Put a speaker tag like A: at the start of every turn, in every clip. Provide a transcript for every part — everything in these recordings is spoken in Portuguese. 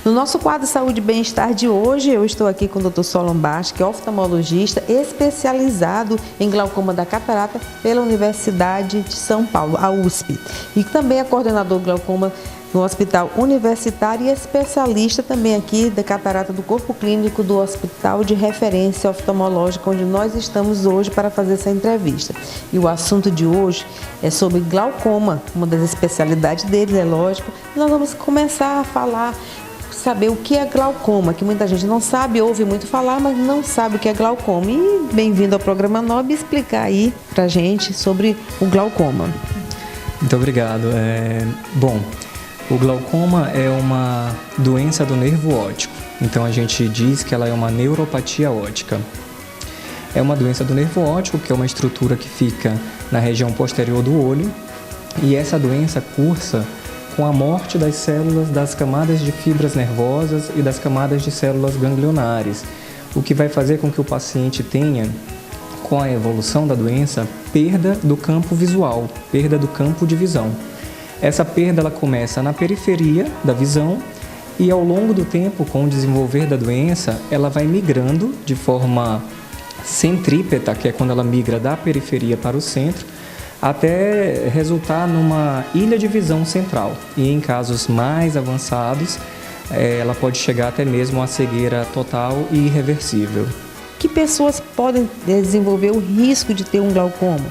A: No nosso quadro Saúde e Bem-Estar de hoje, eu estou aqui com o Dr. Solon Bastos, que é oftalmologista especializado em glaucoma da catarata pela Universidade de São Paulo, a USP, e também é coordenador de glaucoma no Hospital Universitário e especialista também aqui da catarata do Corpo Clínico do Hospital de Referência Oftalmológica, onde nós estamos hoje para fazer essa entrevista. E o assunto de hoje é sobre glaucoma, uma das especialidades deles, é lógico. E nós vamos começar a falar, saber o que é glaucoma, que muita gente não sabe, ouve muito falar, mas não sabe o que é glaucoma. E bem-vindo ao programa NOB explicar aí pra gente sobre o glaucoma.
B: Muito obrigado. Bom, o glaucoma é uma doença do nervo óptico, então a gente diz que ela é uma neuropatia óptica. É uma doença do nervo óptico, que é uma estrutura que fica na região posterior do olho, e essa doença cursa com a morte das células das camadas de fibras nervosas e das camadas de células ganglionares, o que vai fazer com que o paciente tenha, com a evolução da doença, perda do campo visual, perda do campo de visão. Essa perda ela começa na periferia da visão e ao longo do tempo, com o desenvolver da doença, ela vai migrando de forma centrípeta, que é quando ela migra da periferia para o centro, até resultar numa ilha de visão central. E em casos mais avançados, ela pode chegar até mesmo à cegueira total e irreversível.
A: Que pessoas podem desenvolver o risco de ter um glaucoma?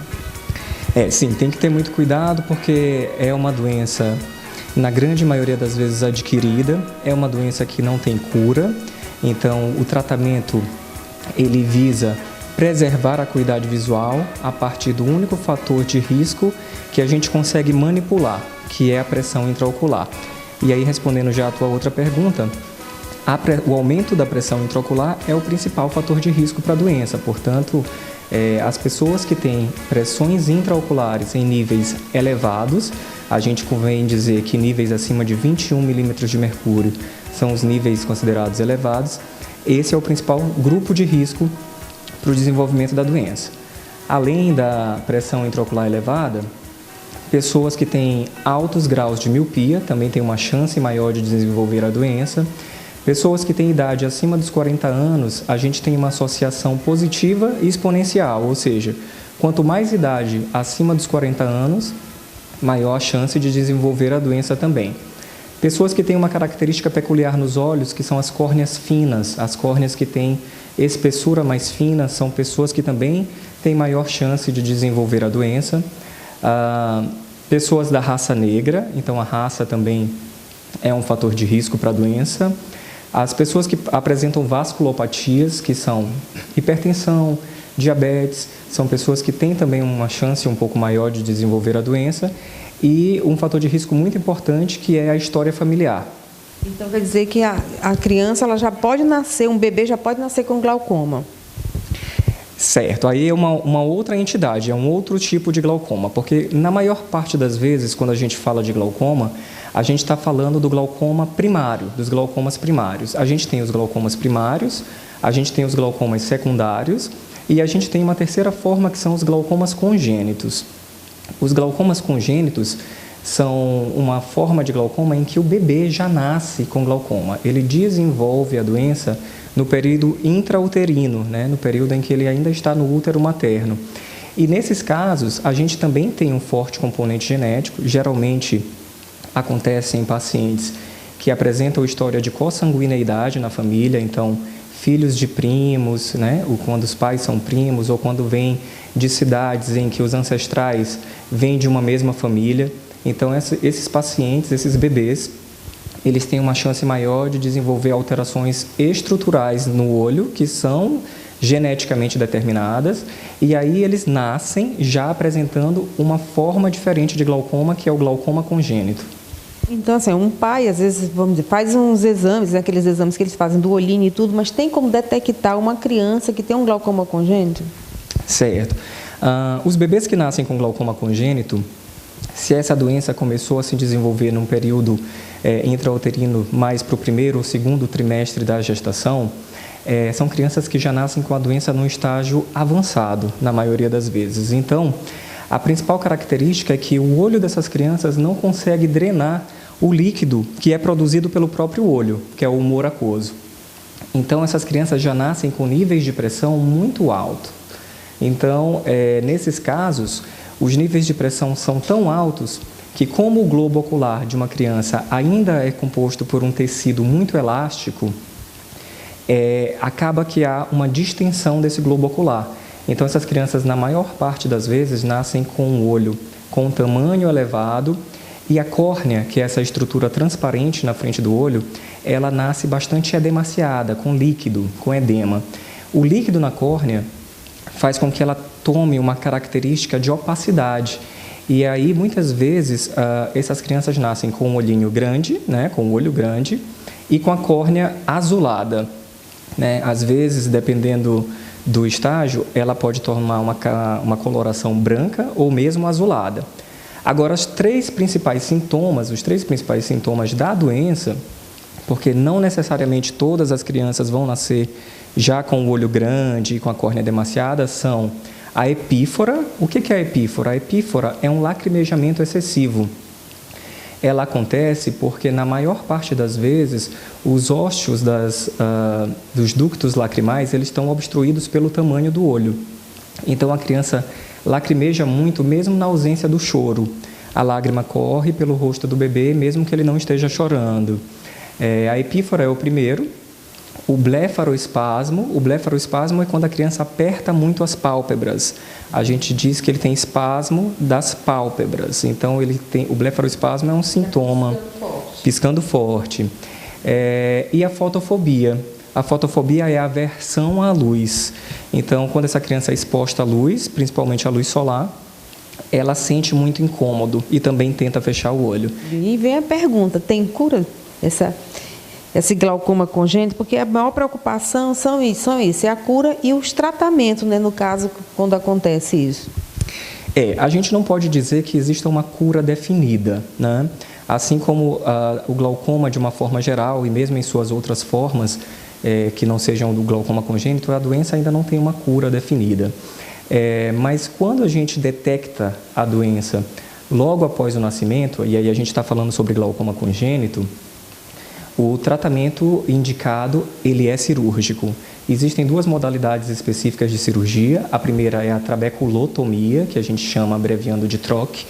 B: Sim, tem que ter muito cuidado porque é uma doença, na grande maioria das vezes, adquirida, é uma doença que não tem cura, então o tratamento ele visa preservar a acuidade visual a partir do único fator de risco que a gente consegue manipular, que é a pressão intraocular. E aí, respondendo já a tua outra pergunta, o aumento da pressão intraocular é o principal fator de risco para a doença, portanto, as pessoas que têm pressões intraoculares em níveis elevados, a gente convém dizer que níveis acima de 21 milímetros de mercúrio são os níveis considerados elevados, esse é o principal grupo de risco para o desenvolvimento da doença. Além da pressão intraocular elevada, pessoas que têm altos graus de miopia também têm uma chance maior de desenvolver a doença. Pessoas que têm idade acima dos 40 anos, a gente tem uma associação positiva e exponencial, ou seja, quanto mais idade acima dos 40 anos, maior a chance de desenvolver a doença também. Pessoas que têm uma característica peculiar nos olhos, que são as córneas finas, as córneas que têm espessura mais fina, são pessoas que também têm maior chance de desenvolver a doença. Pessoas da raça negra, então a raça também é um fator de risco para a doença. As pessoas que apresentam vasculopatias, que são hipertensão, diabetes, são pessoas que têm também uma chance um pouco maior de desenvolver a doença. E um fator de risco muito importante, que é a história familiar.
A: Então quer dizer que a criança ela já pode nascer, um bebê já pode nascer com glaucoma?
B: Certo, aí é uma outra entidade, é um outro tipo de glaucoma, porque na maior parte das vezes, quando a gente fala de glaucoma, a gente está falando do glaucoma primário, dos glaucomas primários. A gente tem os glaucomas primários, a gente tem os glaucomas secundários e a gente tem uma terceira forma que são os glaucomas congênitos. Os glaucomas congênitos são uma forma de glaucoma em que o bebê já nasce com glaucoma. Ele desenvolve a doença no período intrauterino, no período em que ele ainda está no útero materno. E nesses casos, a gente também tem um forte componente genético, geralmente acontece em pacientes que apresentam história de consanguineidade na família, então filhos de primos, ou quando os pais são primos, ou quando vêm de cidades em que os ancestrais vêm de uma mesma família. Então, esses pacientes, esses bebês, eles têm uma chance maior de desenvolver alterações estruturais no olho, que são geneticamente determinadas, e aí eles nascem já apresentando uma forma diferente de glaucoma, que é o glaucoma congênito.
A: Então, assim, um pai, às vezes, vamos dizer, faz uns exames, aqueles exames que eles fazem do olhinho e tudo, mas tem como detectar uma criança que tem um glaucoma congênito?
B: Certo. Os bebês que nascem com glaucoma congênito, se essa doença começou a se desenvolver num período intrauterino mais para o primeiro ou segundo trimestre da gestação, são crianças que já nascem com a doença num estágio avançado, na maioria das vezes. Então, a principal característica é que o olho dessas crianças não consegue drenar o líquido que é produzido pelo próprio olho, que é o humor aquoso. Então, essas crianças já nascem com níveis de pressão muito altos. Então, nesses casos, os níveis de pressão são tão altos que, como o globo ocular de uma criança ainda é composto por um tecido muito elástico, acaba que há uma distensão desse globo ocular. Então, essas crianças, na maior parte das vezes, nascem com o olho com um tamanho elevado e a córnea, que é essa estrutura transparente na frente do olho, ela nasce bastante edemaciada, com líquido, com edema. O líquido na córnea faz com que ela tome uma característica de opacidade. E aí, muitas vezes, essas crianças nascem com um olhinho grande, né, com o olho grande, e com a córnea azulada. Né? Às vezes, dependendo do estágio, ela pode tomar uma coloração branca ou mesmo azulada. Agora, os três principais sintomas da doença, porque não necessariamente todas as crianças vão nascer já com o olho grande e com a córnea edemaciada, são a epífora. O que é a epífora? A epífora é um lacrimejamento excessivo. Ela acontece porque, na maior parte das vezes, os ósseos dos ductos lacrimais eles estão obstruídos pelo tamanho do olho. Então, a criança lacrimeja muito, mesmo na ausência do choro. A lágrima corre pelo rosto do bebê, mesmo que ele não esteja chorando. A epífora é o primeiro. O blefaroespasmo é quando a criança aperta muito as pálpebras. A gente diz que ele tem espasmo das pálpebras. Então, o blefaroespasmo é um sintoma, piscando forte. E a fotofobia. A fotofobia é a aversão à luz. Então, quando essa criança é exposta à luz, principalmente à luz solar, ela sente muito incômodo e também tenta fechar o olho.
A: E vem a pergunta, tem cura esse glaucoma congênito? Porque a maior preocupação são isso, é a cura e os tratamentos, né, no caso, quando acontece isso.
B: A gente não pode dizer que exista uma cura definida, né? Assim como o glaucoma de uma forma geral e mesmo em suas outras formas, que não sejam do glaucoma congênito, a doença ainda não tem uma cura definida. Mas quando a gente detecta a doença logo após o nascimento, e aí a gente está falando sobre glaucoma congênito, o tratamento indicado ele é cirúrgico. Existem duas modalidades específicas de cirurgia. A primeira é a trabeculotomia, que a gente chama abreviando de TROC,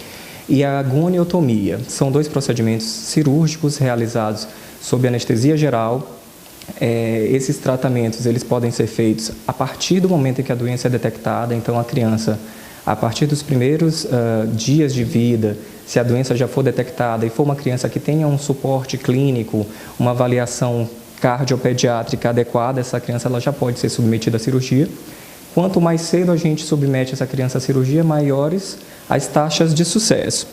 B: e a goniotomia. São dois procedimentos cirúrgicos realizados sob anestesia geral. Esses tratamentos eles podem ser feitos a partir do momento em que a doença é detectada. Então, a criança, a partir dos primeiros dias de vida, se a doença já for detectada e for uma criança que tenha um suporte clínico, uma avaliação cardiopediátrica adequada, essa criança ela já pode ser submetida à cirurgia. Quanto mais cedo a gente submete essa criança à cirurgia, maiores as taxas de sucesso.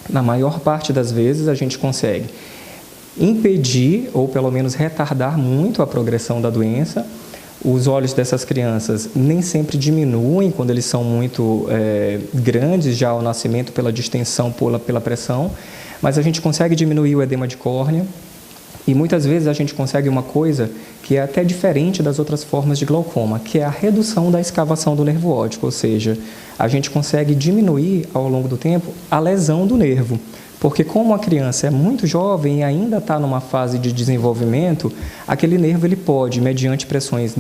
B: Na maior parte das vezes, a gente consegue impedir ou pelo menos retardar muito a progressão da doença. Os olhos dessas crianças nem sempre diminuem quando eles são muito grandes já ao nascimento pela distensão, pela pressão, mas a gente consegue diminuir o edema de córnea e muitas vezes a gente consegue uma coisa que é até diferente das outras formas de glaucoma, que é a redução da escavação do nervo óptico, ou seja, a gente consegue diminuir ao longo do tempo a lesão do nervo. Porque como a criança é muito jovem e ainda está numa fase de desenvolvimento, aquele nervo ele pode, mediante pressões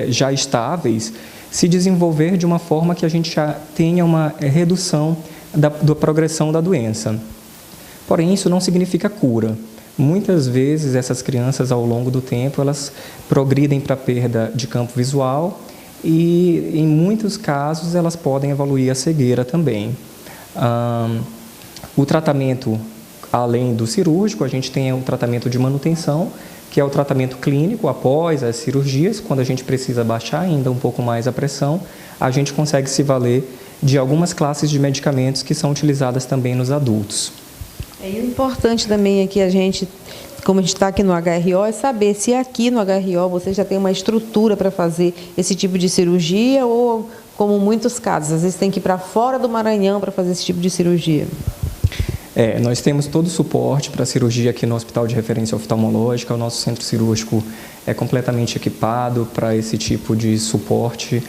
B: já estáveis, se desenvolver de uma forma que a gente já tenha uma redução da progressão da doença. Porém, isso não significa cura. Muitas vezes, essas crianças, ao longo do tempo, elas progridem para a perda de campo visual e, em muitos casos, elas podem evoluir a cegueira também. O tratamento, além do cirúrgico, a gente tem o tratamento de manutenção, que é o tratamento clínico após as cirurgias. Quando a gente precisa baixar ainda um pouco mais a pressão, a gente consegue se valer de algumas classes de medicamentos que são utilizadas também nos adultos.
A: É importante também aqui como a gente está aqui no HRO, é saber se aqui no HRO você já tem uma estrutura para fazer esse tipo de cirurgia ou, como muitos casos, às vezes tem que ir para fora do Maranhão para fazer esse tipo de cirurgia.
B: Nós temos todo o suporte para a cirurgia aqui no Hospital de Referência Oftalmológica. O nosso centro cirúrgico é completamente equipado para esse tipo de suporte.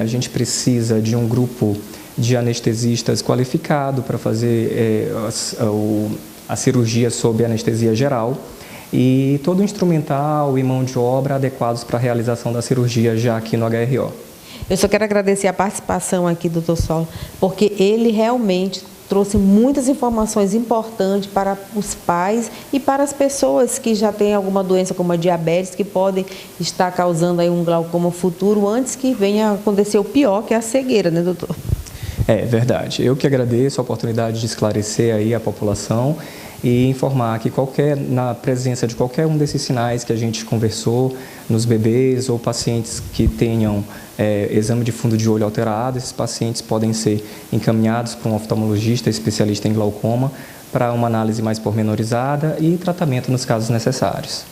B: A gente precisa de um grupo de anestesistas qualificado para fazer a cirurgia sob anestesia geral e todo o instrumental e mão de obra adequados para a realização da cirurgia já aqui no HRO.
A: Eu só quero agradecer a participação aqui do Dr. Solon, porque ele realmente trouxe muitas informações importantes para os pais e para as pessoas que já têm alguma doença como a diabetes, que podem estar causando aí um glaucoma futuro antes que venha a acontecer o pior, que é a cegueira, né, doutor?
B: É verdade. Eu que agradeço a oportunidade de esclarecer aí a população e informar que na presença de qualquer um desses sinais que a gente conversou, nos bebês ou pacientes que tenham exame de fundo de olho alterado, esses pacientes podem ser encaminhados para um oftalmologista especialista em glaucoma para uma análise mais pormenorizada e tratamento nos casos necessários.